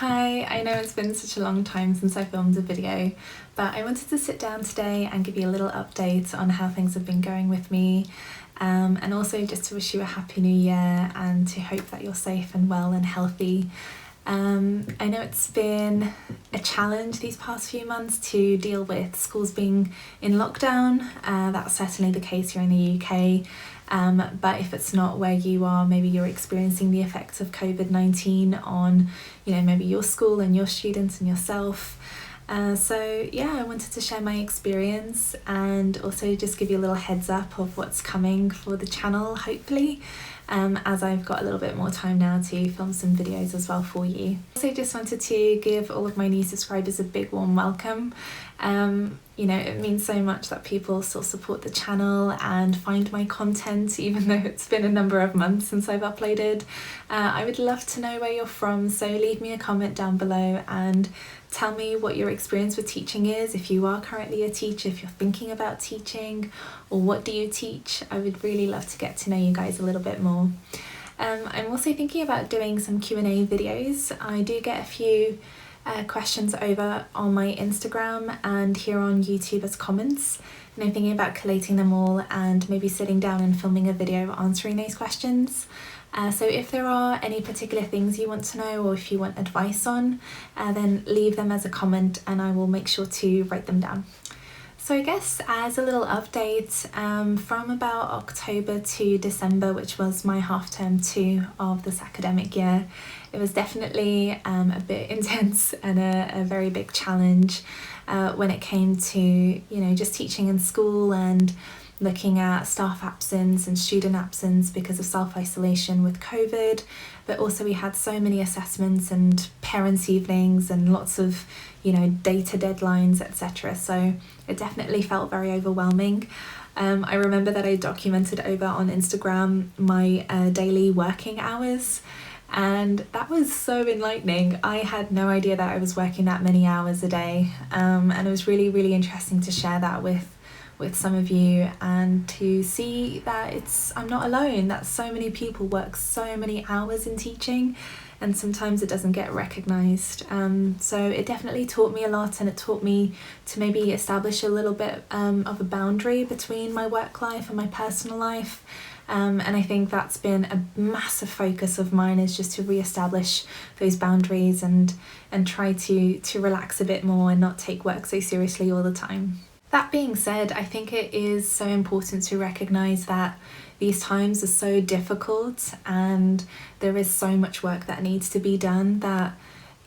Hi, I know it's been such a long time since I filmed a video, but I wanted to sit down today and give you a little update on how things have been going with me, and also just to wish you a happy new year and to hope that you're safe and well and healthy. I know it's been a challenge these past few months to deal with schools being in lockdown. That's certainly the case here in the UK. But if it's not where you are, maybe you're experiencing the effects of COVID-19 on, maybe your school and your students and yourself. So yeah, I wanted to share my experience and also just give you a little heads up of what's coming for the channel, hopefully, as I've got a little bit more time now to film some videos as well for you. Also just wanted to give all of my new subscribers a big warm welcome. It means so much that people still support the channel and find my content even though it's been a number of months since I've uploaded. I would love to know where you're from, so leave me a comment down below and tell me what your experience with teaching is, if you are currently a teacher, if you're thinking about teaching, or what do you teach. I would really love to get to know you guys a little bit more. I'm also thinking about doing some Q&A videos. I do get a few questions over on my Instagram and here on YouTube as comments, and I'm thinking about collating them all and maybe sitting down and filming a video answering those questions. So if there are any particular things you want to know or if you want advice on, then leave them as a comment and I will make sure to write them down. So I guess as a little update, from about October to December, which was my half-term 2 of this academic year, it was definitely a bit intense and a very big challenge when it came to, just teaching in school and looking at staff absence and student absence because of self-isolation with COVID, but also we had so many assessments and parents' evenings and lots of, data deadlines, etc. So it definitely felt very overwhelming. I remember that I documented over on Instagram my daily working hours, and that was so enlightening. I had no idea that I was working that many hours a day, and it was really, really interesting to share that with some of you and to see that I'm not alone, that so many people work so many hours in teaching and sometimes it doesn't get recognised. So it definitely taught me a lot, and it taught me to maybe establish a little bit of a boundary between my work life and my personal life. And I think that's been a massive focus of mine, is just to re-establish those boundaries and try to relax a bit more and not take work so seriously all the time. That being said, I think it is so important to recognise that these times are so difficult and there is so much work that needs to be done, that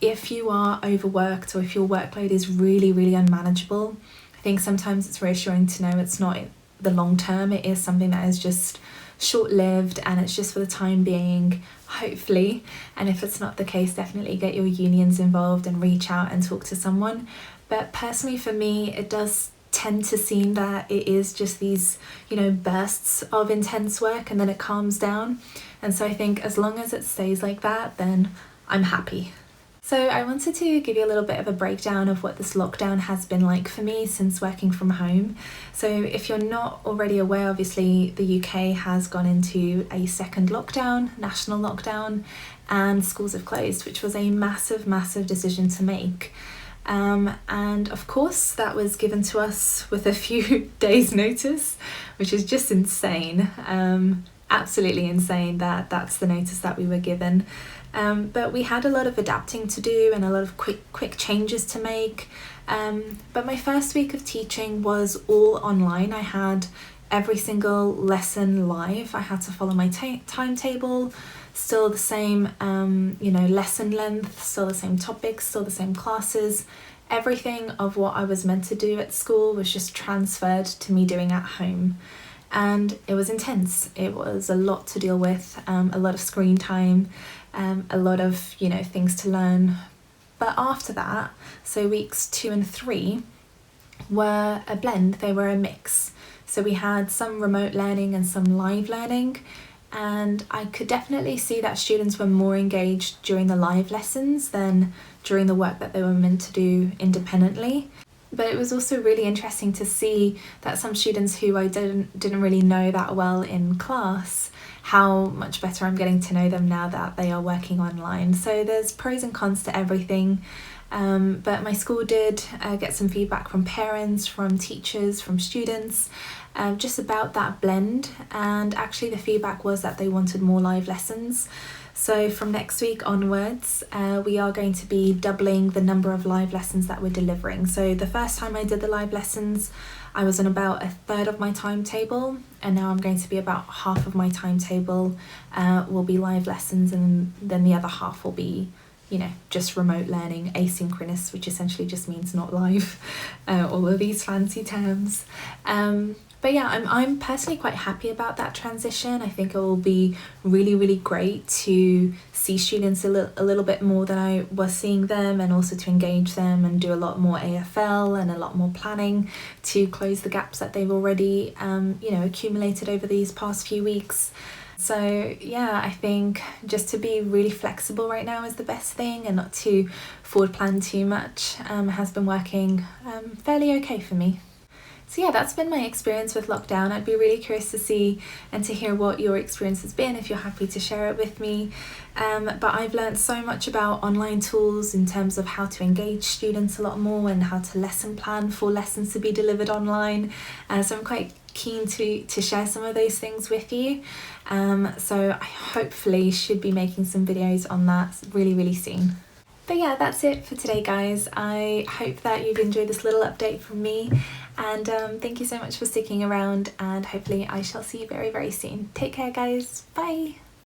if you are overworked or if your workload is really, really unmanageable, I think sometimes it's reassuring to know it's not the long term, it is something that is just short-lived and it's just for the time being, hopefully. And if it's not the case, definitely get your unions involved and reach out and talk to someone. But personally for me, it does tend to seem that it is just these, bursts of intense work and then it calms down. And so I think as long as it stays like that, then I'm happy. So I wanted to give you a little bit of a breakdown of what this lockdown has been like for me since working from home. So if you're not already aware, obviously the UK has gone into a second lockdown, national lockdown, and schools have closed, which was a massive, massive decision to make. And of course that was given to us with a few days notice, which is just insane. Absolutely insane that that's the notice that we were given. But we had a lot of adapting to do and a lot of quick changes to make. But my first week of teaching was all online. I had every single lesson live. I had to follow my timetable, still the same, lesson length, still the same topics, still the same classes. Everything of what I was meant to do at school was just transferred to me doing at home. And it was intense. It was a lot to deal with, a lot of screen time, a lot of, things to learn. But after that, so weeks 2 and 3 were a blend, they were a mix. So we had some remote learning and some live learning, and I could definitely see that students were more engaged during the live lessons than during the work that they were meant to do independently. But it was also really interesting to see that some students who I didn't really know that well in class how much better I'm getting to know them now that they are working online. So there's pros and cons to everything. But my school did get some feedback from parents, from teachers, from students, just about that blend, and actually the feedback was that they wanted more live lessons. So from next week onwards, we are going to be doubling the number of live lessons that we're delivering. So the first time I did the live lessons, I was on about a third of my timetable, and now I'm going to be about half of my timetable will be live lessons, and then the other half will be, you know, just remote learning, asynchronous, which essentially just means not live, all of these fancy terms. But yeah, I'm personally quite happy about that transition. I think it will be really great to see students a little bit more than I was seeing them, and also to engage them and do a lot more AFL and a lot more planning to close the gaps that they've already accumulated over these past few weeks. So yeah, I think just to be really flexible right now is the best thing, and not to forward plan too much has been working fairly okay for me. So yeah, that's been my experience with lockdown. I'd be really curious to see and to hear what your experience has been, if you're happy to share it with me. But I've learned so much about online tools in terms of how to engage students a lot more, and how to lesson plan for lessons to be delivered online. So I'm quite keen to share some of those things with you. So I hopefully should be making some videos on that really soon. But yeah, that's it for today, guys. I hope that you've enjoyed this little update from me, and thank you so much for sticking around, and hopefully I shall see you very soon. Take care, guys. Bye.